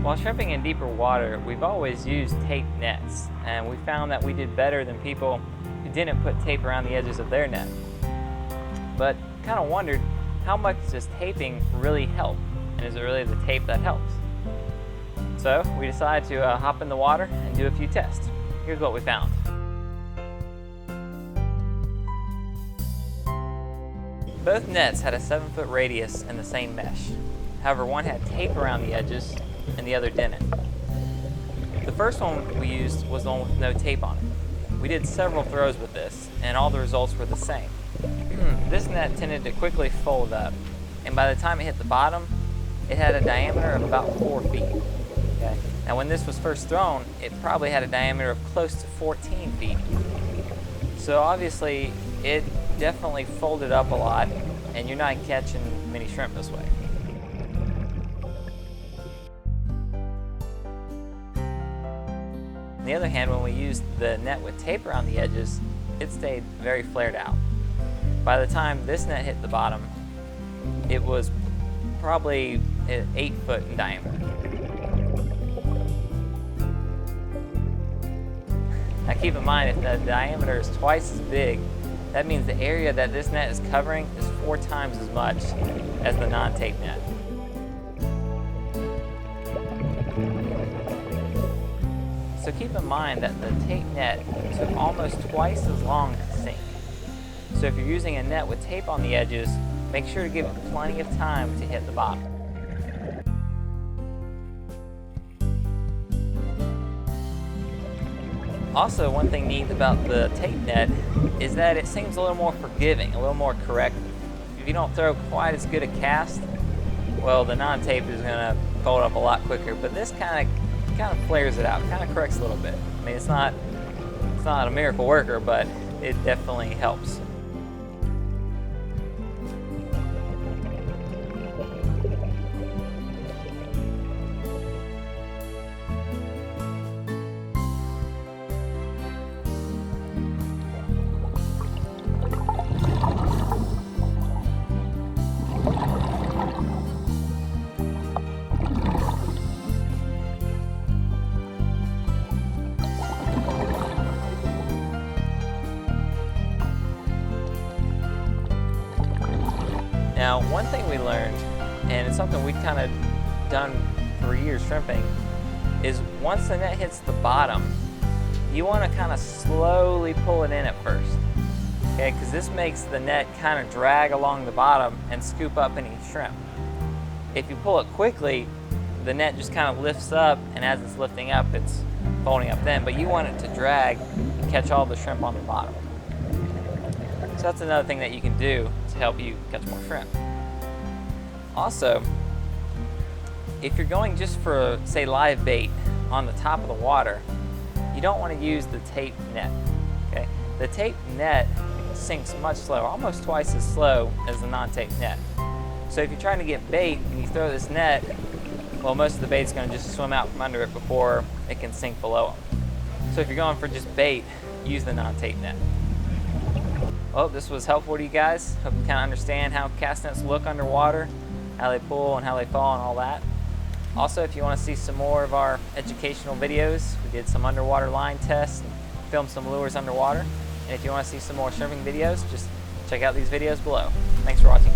While shrimping in deeper water, we've always used tape nets, and we found that we did better than people who didn't put tape around the edges of their net. But kind of wondered, how much does taping really help? And is it really the tape that helps? So we decided to hop in the water and do a few tests. Here's what we found. Both nets had a 7-foot radius and the same mesh. However, one had tape around the edges and the other didn't. The first one we used was the one with no tape on it. We did several throws with this, and all the results were the same. This net tended to quickly fold up, and by the time it hit the bottom, it had a diameter of about 4 feet. Okay? Now when this was first thrown, it probably had a diameter of close to 14 feet. So obviously, it definitely folded up a lot, and you're not catching many shrimp this way. On the other hand, when we used the net with tape around the edges, it stayed very flared out. By the time this net hit the bottom, it was probably 8 foot in diameter. Now keep in mind, if the diameter is twice as big, that means the area that this net is covering is 4 times as much as the non-tape net. So keep in mind that the tape net took almost twice as long to sink. So if you're using a net with tape on the edges, make sure to give it plenty of time to hit the bottom. Also, one thing neat about the tape net is that it seems a little more forgiving, a little more corrective. If you don't throw quite as good a cast, well, the non-tape is going to fold up a lot quicker, but this kind of flares it out, kind of corrects a little bit. I mean, it's not a miracle worker, but it definitely helps. Now, one thing we learned, and it's something we've kind of done for years shrimping, is once the net hits the bottom, you want to kind of slowly pull it in at first, okay? Because this makes the net kind of drag along the bottom and scoop up any shrimp. If you pull it quickly, the net just kind of lifts up, and as it's lifting up, it's folding up then, but you want it to drag and catch all the shrimp on the bottom. So that's another thing that you can do to help you catch more shrimp. Also, if you're going just for, say, live bait on the top of the water, you don't want to use the tape net. Okay? The tape net sinks much slower, almost twice as slow as the non-tape net. So if you're trying to get bait and you throw this net, well, most of the bait's going to just swim out from under it before it can sink below them. So if you're going for just bait, use the non-tape net. Well, this was helpful to you guys. Hope you kind of understand how cast nets look underwater, how they pull and how they fall and all that. Also, if you want to see some more of our educational videos, we did some underwater line tests and filmed some lures underwater. And if you want to see some more shrimping videos, just check out these videos below. Thanks for watching.